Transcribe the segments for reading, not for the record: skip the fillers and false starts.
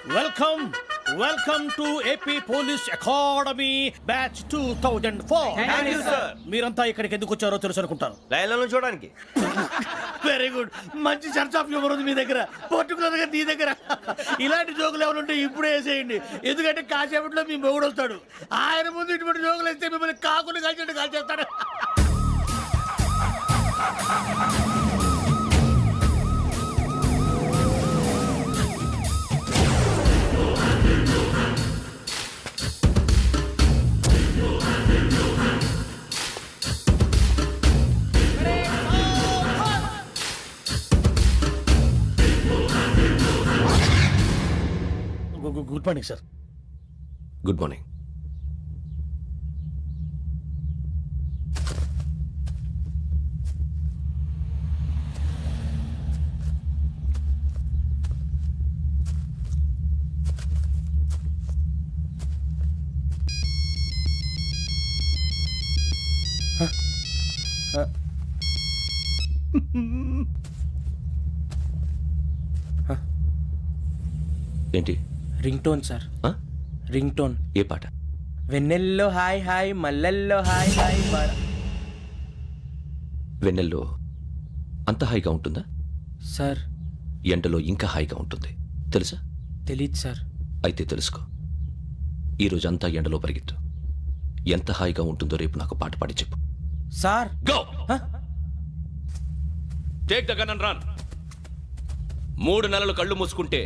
Welcome welcome to AP police academy batch 2004. మీరంతా ఇక్కడికి ఎందుకు వచ్చారో తెలుసు అనుకుంటాను. లైన్లను చూడడానికి. Very good. మంచి చర్చ్ ఆఫ్ హ్యూమర్ ఉంది మీ దగ్గర, పర్టికులర్ గా నీ దగ్గర. ఇలాంటి జోకులు ఏమైనా ఉంటే ఇప్పుడే వేసేయండి, ఎందుకంటే కాసేపట్లో మీ మొగుడు వస్తాడు. ఆయన ముందు ఇటువంటి జోకులు వేస్తే మిమ్మల్ని కాకులు కాల్చేట్టు కాల్చేస్తాడు. Good morning sir. Good morning. ఏంటి? Ring tone sir. Ring tone. ఏ పాట? వెన్నెల్లో హాయ్ హాయ్ మల్లెల్లో హాయ్ హాయ్. వెన్నెల్లో అంత హాయిగా ఉంటుందా సార్? ఎండలో ఇంకా హాయిగా ఉంటుంది తెలుసా? తెలీదు సార్. అయితే తెలుసుకో. ఈరోజు అంతా ఎండలో పరిగెత్తు. ఎంత హాయిగా ఉంటుందో రేపు నాకు పాట పాడి చెప్పు. Sir go. Take the gun and run. 3 నెలలు కళ్ళు మూసుకుంటే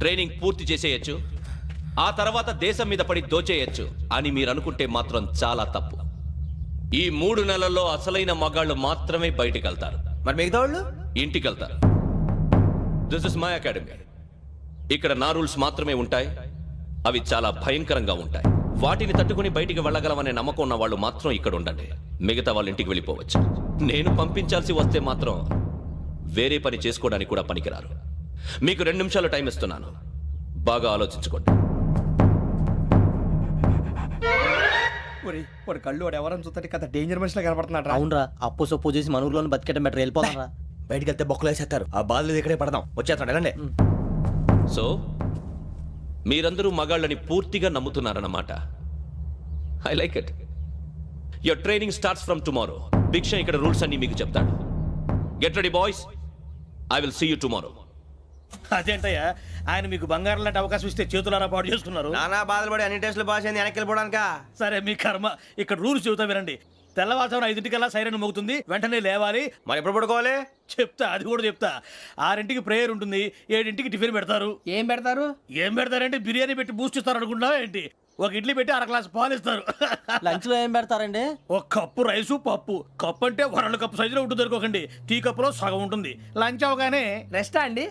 ట్రైనింగ్ పూర్తి చేసేయచ్చు, ఆ తర్వాత దేశం మీద పడి దోచేయచ్చు అని మీరు అనుకుంటే మాత్రం చాలా తప్పు. ఈ 3 నెలల్లో అసలైన మగాళ్ళు మాత్రమే బయటికి వెళ్తారు. మరి మిగతా వాళ్ళు ఇంటికి వెళ్తారు. This is my academy. ఇక్కడ నా రూల్స్ మాత్రమే ఉంటాయి. అవి చాలా భయంకరంగా ఉంటాయి. వాటిని తట్టుకుని బయటికి వెళ్ళగలమనే నమ్మకం ఉన్న వాళ్ళు మాత్రం ఇక్కడ ఉండండి. మిగతా వాళ్ళు ఇంటికి వెళ్ళిపోవచ్చు. నేను పంపించాల్సి వస్తే మాత్రం వేరే పని చేసుకోవడానికి కూడా పనికిరారు. మీకు 2 నిమిషాలు టైం ఇస్తున్నాను, బాగా ఆలోచించుకోండి. వాడు కళ్ళు వాడు ఎవరైనా చూస్తే కదా డేంజర్ మనిషిలో కనపడుతున్నాడు. అవునరా, అప్పు సొప్పు చేసి మన ఊర్లో బతికేట బెటర్. వెళ్ళిపోతారా? బయటికి వెళ్తే బొక్కలు వేసేస్తారు. ఆ బాధలు ఇక్కడే పడదాం. వచ్చేస్తాడు వెళ్ళండి. సో మీరందరూ మగాళ్ళని పూర్తిగా నమ్ముతున్నారన్నమాట. I like it. Your training starts from tomorrow. Bhiksha ఇక్కడ రూల్స్ అన్ని మీకు చెప్తాడు. Get ready boys. I will see you tomorrow. అదేంటయ్యా, ఆయన మీకు బంగారం లాంటి అవకాశం ఇస్తే చేతులారా పాటు చేసుకున్నారు. నానా బాధలు పడి అన్ని టెస్టులు పాస్ అయింది, వెనక్కి వెళ్ళిపోవడానికా? సరే మీ కర్మ. ఇక్కడ రూల్స్ చెబుతా వినండి. తెల్లవారుజామున 5 సైరన్ మోగుతుంది, వెంటనే లేవాలి. మరి ఎప్పుడు పడుకోవాలి? చెప్తా, అది కూడా చెప్తా. 6 ప్రేయర్ ఉంటుంది, 7 టిఫిన్ పెడతారు. ఏం పెడతారు? ఏం పెడతారంటే బిర్యానీ పెట్టి బూస్ట్ ఇస్తారు అనుకుంటున్నావా ఏంటి? ఒక ఇడ్లీ పెట్టి 1 గ్లాస్ పాలు ఇస్తారు. లంచ్ లో ఏం పెడతారండి? ఒక కప్పు రైసు పప్పు. కప్పు అంటే 1/2 కప్పు సైజులో ఉంటుంది అనుకోకండి. టీ కప్పులో సగం ఉంటుంది. లంచ్ అవగానే రెస్టా అండి?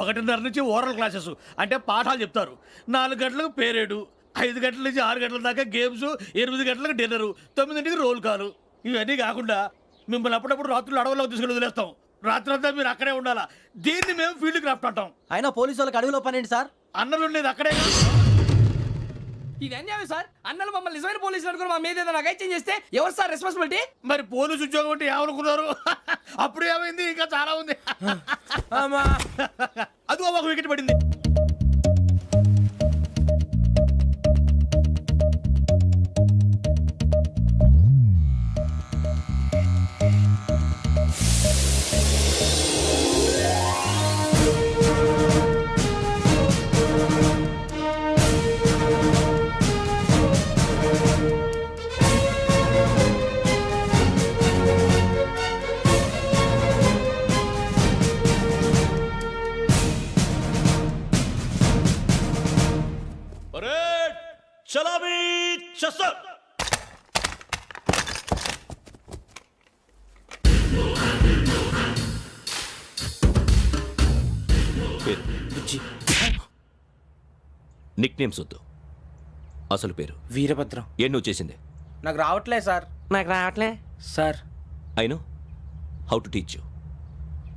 1:30 నుంచి ఓరల్ క్లాసెస్ అంటే పాఠాలు చెప్తారు. 4 గంటలకు పేరేడు, 5 గంటల నుంచి 6 గంటల దాకా గేమ్స్, 8 గంటలకు డిన్నరు, 9ంటికి రోల్ కాలు. ఇవన్నీ కాకుండా మిమ్మల్ని అప్పుడప్పుడు రాత్రులు అడవుల్లో తీసుకెళ్ళి వదిలేస్తాం. రాత్రి అంతా మీరు అక్కడే ఉండాలా. దీన్ని మేము ఫీల్డ్ క్రాఫ్ట్ అంటాం. అయినా పోలీసు వాళ్ళకి అడవిలో పని ఏంటి సార్? అన్నలు ఉండేది అక్కడే. ఇది అన్యాయం సార్. అన్నలు మమ్మల్ని నిజమైన పోలీసులు అనుకుని మా మీద ఏదైనా అగైత్యం చేస్తే ఎవరు సార్ రెస్పాన్సిబిలిటీ? మరి పోలీసు ఉద్యోగం అంటే ఏమనుకున్నారు? అప్పుడు ఏమైంది, ఇంకా చాలా ఉంది. అది ఒక వికెట్ పడింది. చలామీ చస్టర్. నిక్ నేమ్స్ వద్దు, అసలు పేరు. వీరభద్రం. ఏం నువ్వు చేసింది? నాకు రావట్లే సార్. నాకు రావట్లే sir. I know how to teach you.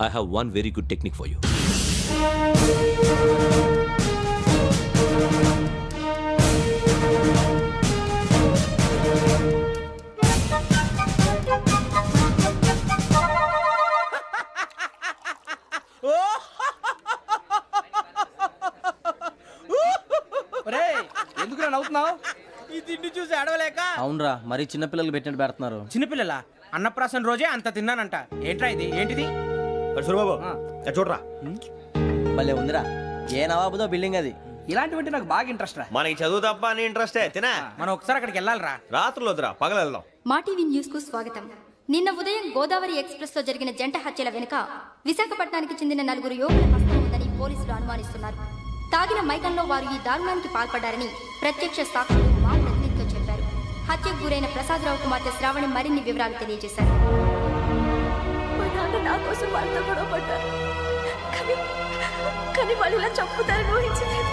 I have one very good technique for you. చూస్తున్నా అవుతున్నావు? ఈ తిండి చూసి అడవలేక అవునరా మరి చిన్నపిల్లలు పెట్టినట్టు పెడుతున్నారు. చిన్నపిల్లల అన్నప్రాసన రోజే అంత తిన్నానంట. ఏంట్రా ఇది? ఏంటిది? సూరిబాబు చూడరా భలే ఉందిరా. ఏ నవాబుదో బిల్డింగ్ అది. ఇలాంటివంటే నాకు బాగా ఇంట్రెస్ట్ రా. మనకి చదువు తప్ప అని ఇంట్రెస్టే తినా. మనం ఒకసారి అక్కడికి వెళ్ళాలిరా. రాత్రులు వద్దురా పగలు వెళ్దాం. మా టీవీ న్యూస్ కు స్వాగతం. నిన్న ఉదయం గోదావరి ఎక్స్ప్రెస్ లో జరిగిన జంట హత్యల వెనుక విశాఖపట్నానికి చెందిన 4 యువకుల హస్తం ఉందని పోలీసులు అనుమానిస్తున్నారు. తాగిన మైకంలో వారు ఈ దారుణానికి పాల్పడ్డారని ప్రత్యక్ష సాక్షులు మా ప్రతినిధితో చెప్పారు. హత్యకు గురైన ప్రసాదరావు కుమార్తె శ్రావణి మరిన్ని వివరాలు తెలియజేశారు. మా నాన్న నా కోసం వాళ్ళతో గొడవ పడ్డారు. కానీ వాళ్ళు ఇలా చంపుతారని ఊహించలేదు.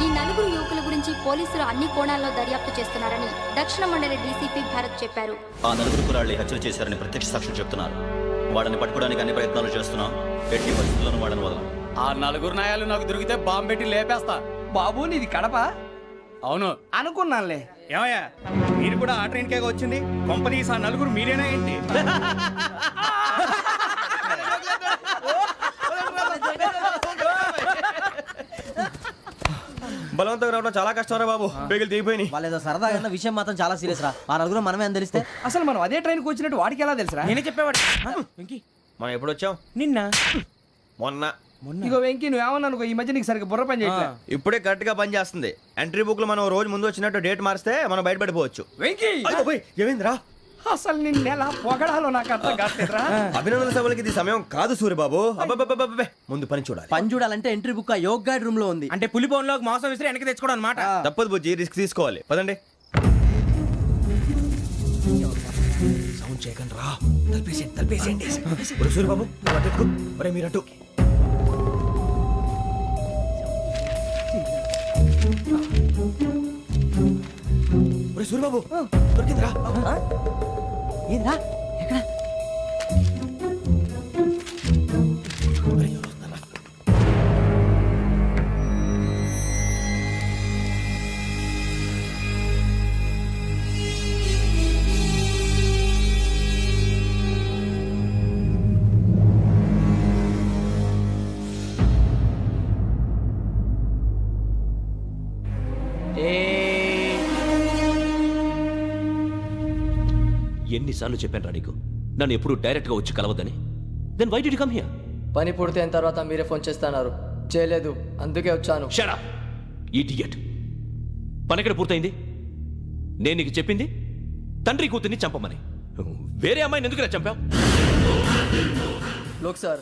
ఈ 4 యువకుల గురించి పోలీసులు అన్ని కోణాల్లో దర్యాప్తు చేస్తున్నారని దక్షిణ మండలి డీసీపీ భరత్ చెప్పారు. ఆ 4 కురాళ్ళు హత్యలు చేశారని ప్రత్యక్ష సాక్షులు చెప్తున్నారు. వాళ్ళని పట్టుకోవడానికి అన్ని ప్రయత్నాలు చేస్తున్నాం. ఎట్టి పరిస్థితుల్లోనూ వాళ్ళని వదలం. ఆ 4 నాయాలు నాకు దొరికితే బాంబు పెట్టి లేపేస్తా. బాబు నీది కడప? అవును. అనుకున్నానులే. ఏమయ్యా మీరు కూడా ఆ ట్రైన్ కేగా వచ్చింది? కంపెనీస్ ఆ 4 మీరేనా ఏంటి? బలవంతంగా రావడం చాలా కష్టం రా బాబు. పేగులు దిగిపోయినాయి. వాళ్ళేదో సరదాగా అన్న విషయం మాత్రం చాలా సీరియస్ రా. ఆ నలుగురు మనమే అని తెలిస్తే అసలు మనం అదే ట్రైన్కి వచ్చినట్టు వాడికి ఎలా తెలుసురా? నేనే చెప్పేవాడు. వెంకీ మనం ఎప్పుడు వచ్చాం? నిన్న మొన్న. ఇగో వెంకీ నువ్వేమన్నా అనుకో, ఈ మధ్య నీకు సరిగ్గా బుర్ర పని చేయట్లే. ఇప్పుడే కరెక్ట్ గా పని చేస్తుంది. ఎంట్రీ బుక్ లో మనం రోజు ముందు వచ్చినట్టు డేట్ మారిస్తే మనం బయటపడిపోవచ్చు. వెంకీ ఏమైందిరా? అసలు నిన్న ఎలా పొగడాలో నాకు అర్థం కాట్లేదురా. అభినందన సభలకి ఇది సమయం కాదు సూరిబాబు. అబ్బబ్బబ్బబ్బబ్బే. ముందు పని చూడాలి. పని చూడాలంటే ఎంట్రీ బుక్ ఆ యోగ్ గైడ్ రూమ్ లో ఉంది. అంటే పులి బోన్ లోకి మాంసం విసిరి వెనక్కి తెచ్చుకోవడం అనమాట. తప్పదు బుజ్జి, రిస్క్ తీసుకోవాలి. పదండి. సౌండ్ చేయకండి రా. తలపేసేయండి. సూరిబాబు నువ్వు అటు ఎక్కు. ఒరే మీరు అటు. ఒరే సూరిబాబు దొరికిందిరా. ఏంద్రా ఎక్కడ? ఒరే, ఎవరు వస్తున్నారా? ఎన్నిసార్లు చెప్పాను రా నీకు నన్ను ఎప్పుడు డైరెక్ట్ గా వచ్చి కలవద్దని? Then why did you come here? పని పూర్తయిన తర్వాత మీరే ఫోన్ చేస్తున్నారు. చేయలేదు, అందుకే వచ్చాను. Shut up idiot. పని ఎక్కడ పూర్తయింది? నేను నీకు చెప్పింది తండ్రి కూతుర్ని చంపమని. వేరే అమ్మాయిని ఎందుకు చంపావు? లోక్ సార్,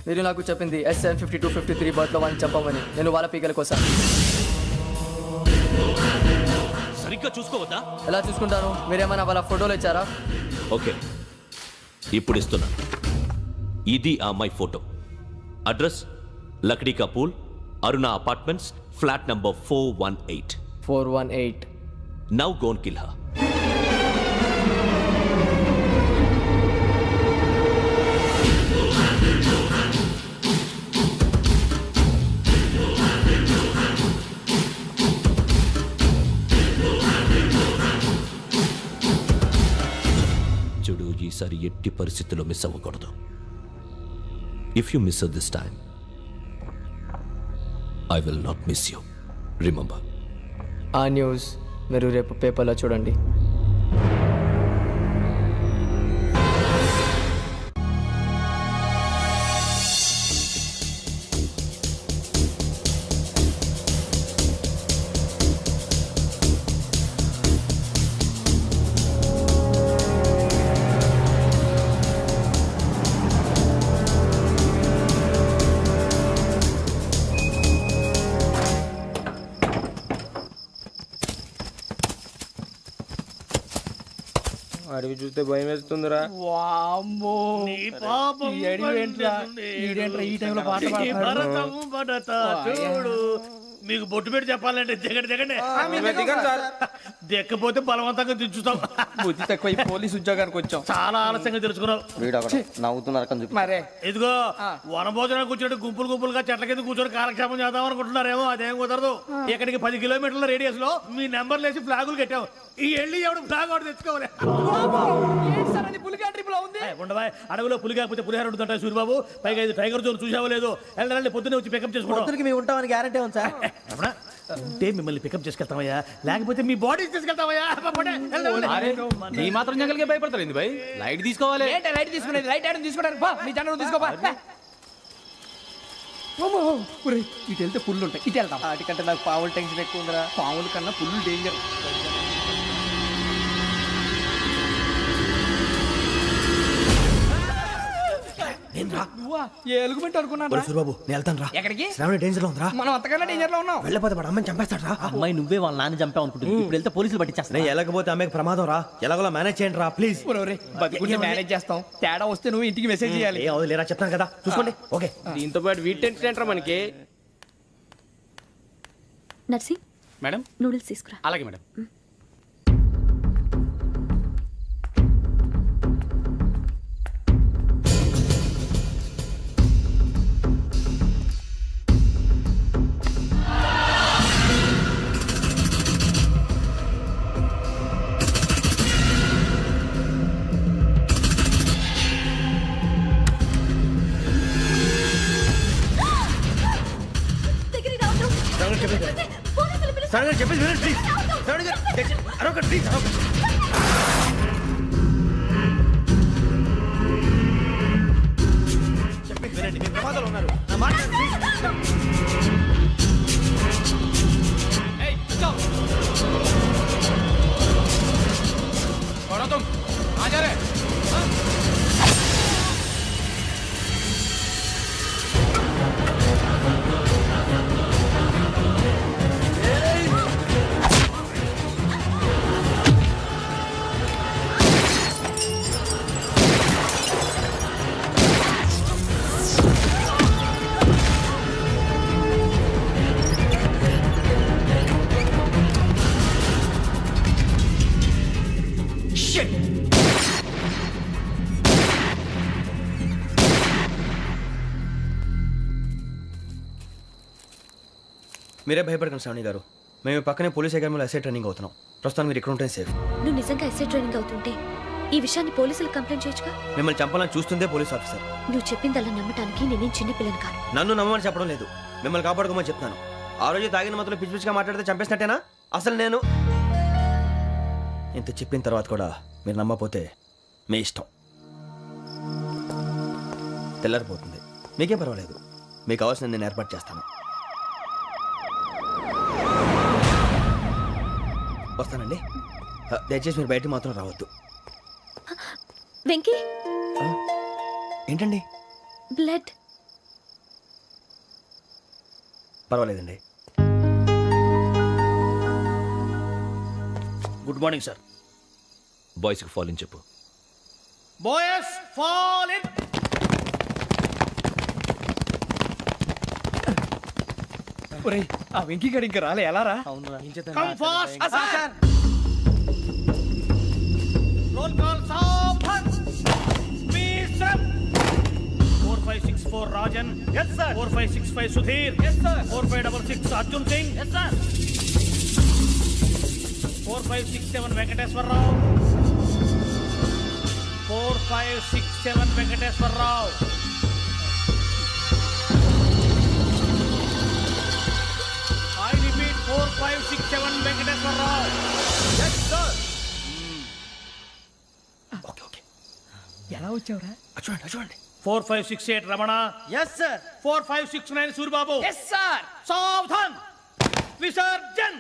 మీరు నాకు చెప్పింది SN5253 బర్త్లో వాళ్ళని చంపమని. నేను వాళ్ళ పీకల కోసం. సరిగ్గా చూసుకోవద్దా? ఎలా చూసుకుంటాను? మీరేమైనా వాళ్ళ ఫోటోలు ఇచ్చారా? ఓకే, ఇప్పుడు ఇస్తున్నా. ఇది ఆ అమ్మాయి photo. Address Lakdi కపూల్, Aruna apartments, flat number 418. 418. Now go and kill her. చూడు, ఈసారి ఎట్టి పరిస్థితుల్లో మిస్ అవ్వకూడదు. If you miss this time I will not miss you. Remember. ఆ న్యూస్ మీరు రేపు పేపర్లో చూడండి. అడవి చూస్తే భయం వేస్తుందిరా. వామ్మో, నీ పాపం ఈ అడవి ఏంట్రా? ఈడేంట్రా ఈ టైంలో పాట ఈ పాడుతున్నాడు? భరతము భరత చూడు. మీకు బొట్టు పెట్టి చెప్పాలంటే దిగండి. దిక్కపోతే బలవంతంగా దించుతాం. బుద్ధి తక్కువ, ఈ పోలీస్ ఉద్యోగానికి వచ్చాం. చాలా ఆలస్యంగా తెలుసుకున్నావు. వీడు అక్కడ నవ్వుతున్నారు. మరే ఇదిగో వనభోజనానికి కూర్చోటి గుంపులుగా చెట్ల కింద కూర్చొని కాలక్షేపం చేద్దాం అనుకుంటున్నారేమో. అదేం కుదరదు. ఇక్కడికి 10 కిలోమీటర్ల రేడియస్ లో మీ నెంబర్లు వేసి ఫ్లాగులు కట్టాం. ఈ వెళ్ళి ఎవడు ఫ్లాగ్ ఒకటి తెచ్చుకోవాలి. పులిగా ట్రిప్ లో ఉంది. ఉండవా, అడవిలో పులి కాకపోతే పులిహార ఉంటుంటాయి సూరిబాబు. పైగా ఇది టైగర్ జోన్ చూసావో లేదో. వెళ్ళాలంటే పొద్దున్నే వచ్చి పికప్ చేసుకుంటాం. మేము ఉంటామని గ్యారంటీ ఉంది సార్. ఉంటే మిమ్మల్ని పికప్ చేసుకెళ్తామయ్యా, లేకపోతే మీ బాడీ తీసుకెళ్తామయ్యా. నీ మాత్రం జంగల్కే భయపడతారు ఏంది భయ్? లైట్ తీసుకోవాలి. ఏంటి లైట్ తీసుకునేది? లైట్ ఆడని తీసుకోవడానికి బా, మీ జనరు తీసుకోబా. ఇటు వెళ్తే పుల్లు ఉంటాయి, ఇటు వెళ్తాం. వాటికంటే నాకు పావులు టెన్షన్ ఎక్కువ ఉందిరా. పాముల కన్నా పుల్లు డేంజర్. ఏ ఎలుగుబెట్టి అనుకున్నాను. సూరిబాబు నేను వెళ్తాను రా. ఎక్కడికి? శ్రావణి డేంజర్ లో ఉందిరా. మనం అంతకన్నా డేంజర్ లో ఉన్నాం. వెళ్ళపోతే వాడు అమ్మని చంపేస్తాడు రా. అమ్మాయి నువ్వే వాళ్ళ నాన్న చంపావు అనుకుంటుంది. ఇప్పుడు వెళ్తే పోలీసులు పట్టించేస్తా. నేను వెళ్ళకపోతే అమ్మకి ప్రమాదం రా. ఎలాగోలా మేనేజ్ చేయండి రా ప్లీజ్. బతికుంటే మేనేజ్ చేస్తాం. తేడా వస్తే నువ్వు ఇంటికి మెసేజ్ చేయాలి. ఏ అవదు లేరా, చెప్తాను కదా చూసుకోండి. ఓకే దీంతో పాటు వీటి టెన్షన్ ఏంట్రా మనకి. నర్సి మేడం నూడిల్స్ తీసుకురా. అలాగే మేడం. శ్రావణి చెప్పేసి వినండి ప్లీజ్. శ్రావణి గారు అరొకటి ప్లీజ్ అరొకటి. చెప్పేసి వినండి, మీ ప్రమాదాలు ఉన్నారు. నా మాట వినండి, మీరే భయపడకండి శ్రావణి గారు. మేము పక్కనే పోలీస్ అకాడమీలో ఎస్ఐ ట్రైనింగ్ అవుతున్నాం. ప్రస్తుతం మీరు ఇక్కడ ఉంటే సేఫ్. నువ్వు నిజంగా ఎస్ఐ ట్రైనింగ్ అవుతుంటే ఈ విషయాన్ని పోలీసులకు కంప్లైంట్ చేయొచ్చుగా. మిమ్మల్ని చంపాలని చూస్తుందే పోలీస్ ఆఫీసర్. నువ్వు చెప్పిందల్లా నమ్మటానికి నేనేం చిన్న పిల్లని కాను. నన్ను నమ్మమని చెప్పడం లేదు, మిమ్మల్ని కాపాడుకోమని చెప్తాను. ఆ రోజు తాగిన మత్తులో పిచ్చి పిచ్చిగా మాట్లాడితే చంపేసినట్టేనా? అసలు నేను ఇంత చెప్పిన తర్వాత కూడా మీరు నమ్మపోతే మీ ఇష్టం. తెల్లారిపోతుంది, మీకేం పర్వాలేదు. మీకు కావాల్సిన నేను ఏర్పాటు చేస్తాను. వస్తానండి. దయచేసి మీరు బయటికి మాత్రం రావద్దు. వెంకీ ఏంటండి? బ్లడ్. పర్వాలేదండి. Good morning sir. బాయ్స్కి ఫాల్ ఇన్ చెప్పు. Boys fall in. ఆ వెంకీ గడి ఇంకా రాలే, ఎలా రా? Come fast sir. Roll call సావధాన్. Mister 4564 Rajan. yes sir. 4565 Sudheer. yes sir. 4566 Arjun Singh. yes sir. 4567 Venkateswararao. 4567 Venkateswararao. I repeat 4567 Venkateswararao. yes sir. Okay okay, ఎలా వచ్చావురా? చూడండి చూడండి. 4568 Ramana. Yes sir. 4569 Suribabu. Yes sir. సావధాన్. విసర్జన్.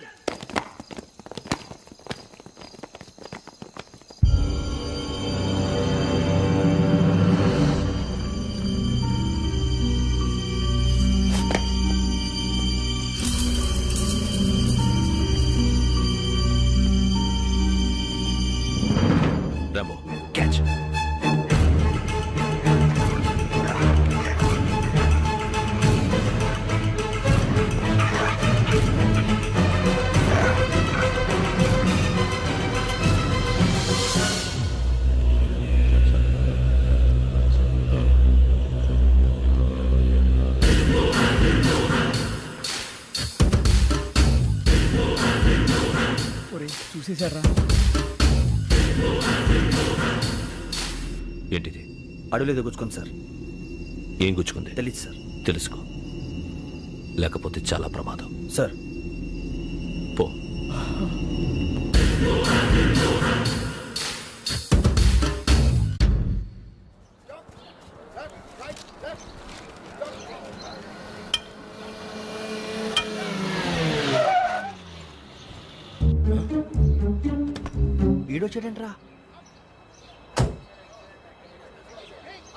Rambo catch. చూసేశారా? ఏంటిది? అడవిలో గుచ్చుకుంది సార్. ఏం గుచ్చుకుంది? తెలీదు సార్. తెలుసుకో, లేకపోతే చాలా ప్రమాదం. సార్ ఈడొచ్చాడంట్రా.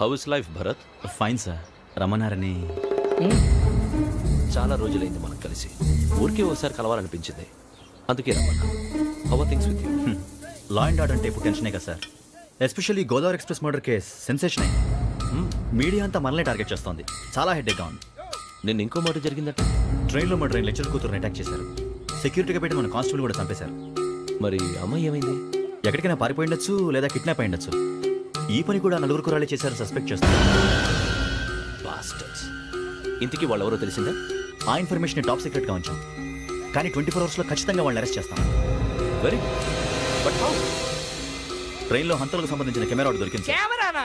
How's life Bharat? Fine sir, రమ్మన్నారని. చాలా రోజులైంది మనం కలిసి. ఊరికే ఒకసారి కలవాలనిపించింది, అందుకే రమ్మన్నా. How are things with you? Law and order అంటే ఇప్పుడు టెన్షనే కదా sir. Especially Godavari express murder case sensation అయింది. మీడియా అంతా మనల్ని టార్గెట్ చేస్తోంది. చాలా హెడ్ఏక్గా ఉంది. నిన్న ఇంకో మాట జరిగిందట. ట్రైన్లో మా ట్రైన్ లెక్చర్ కూతురుని అటాక్ చేశారు. సెక్యూరిటీగా పెట్టి మన కానిస్టేబుల్ కూడా చంపేశారు. మరి అమ్మాయి ఏమైంది? ఎక్కడికైనా పారిపోయి ఉండొచ్చు, లేదా కిడ్నాప్ అయి ఉండొచ్చు. ఈ పని కూడా నలుగురు కురాలే చేశారు సస్పెక్ట్ చేస్తారు. బాస్టర్స్. ఇంతకీ వాళ్ళు ఎవరో తెలిసిందా? ఆ ఇన్ఫర్మేషన్ టాప్ సీక్రెట్గా ఉంచాం, కానీ 24 అవర్స్లో ఖచ్చితంగా వాళ్ళని అరెస్ట్ చేస్తాం. Very but how? ట్రైన్లో హంతలకు సంబంధించిన కెమెరా ఒకటి దొరికింది సార్. కెమెరానా?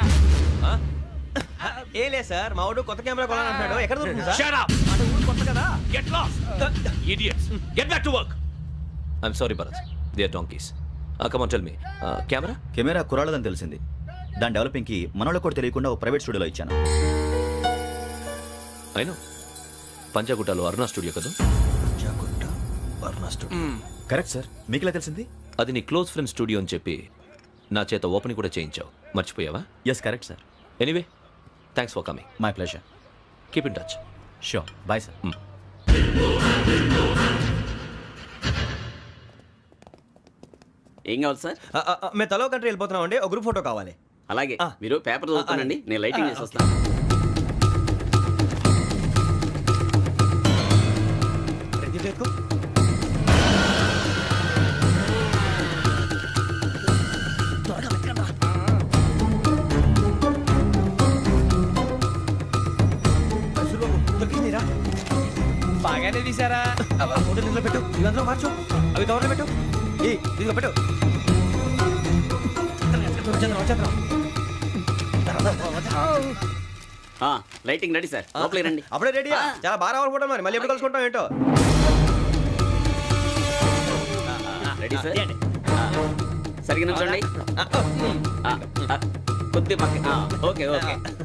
ఏ లే సార్, మా వాడు కొత్త కెమెరా కొనాలంటున్నాడు. ఎక్కడ దొరుకుతుంది సార్? Shut up! కొత్త కదా? Get lost! Idiots! Get back to work! I'm sorry, Bharat. They are donkeys. Come on, tell me. Camera? Camera కురాలదని తెలిసింది. దాని డెవలపింగ్కి మనోళ్ళకి కూడా తెలియకుండా ఒక ప్రైవేట్ స్టూడియోలో ఇచ్చాను. I know. పంజాగుట్టలో అరుణ స్టూడియో కదా? కరెక్ట్ సార్, మీకు ఎలా తెలిసింది? అది నీ క్లోజ్ ఫ్రెండ్ స్టూడియో అని చెప్పి నా చేత ఓపెన్ కూడా చేయించావు. మర్చిపోయావా? Yes correct sir. Anyway, thanks for coming. My pleasure. Keep in touch. Sure, bye sir. ఏం కావాలి సార్? మేము తలో కంట్రీ వెళ్ళిపోతున్నాం అండి, ఒక గ్రూప్ ఫోటో కావాలి. అలాగే, మీరు పేపర్ చదువుతానండి, నేను లైటింగ్ చేసి వస్తాను. బాగానే తీసారా? ఫోటో ఇందులో పెట్టు, ఇవి అందులో మార్చు, అవి కవర్లో పెట్టు. ఇదిగో పెట్టు. లైటింగ్ రెడీ సార్, లోపలికి రండి. అప్పుడే రెడీయా? చాలా బాగా రావాలి ఫోటో, మరి మళ్ళీ ఎప్పుడు కలుసుకుంటాం ఏంటో. రెడీ సార్, సరిగ్గా నిల్చోండి. కొద్ది పక్క. Okay okay.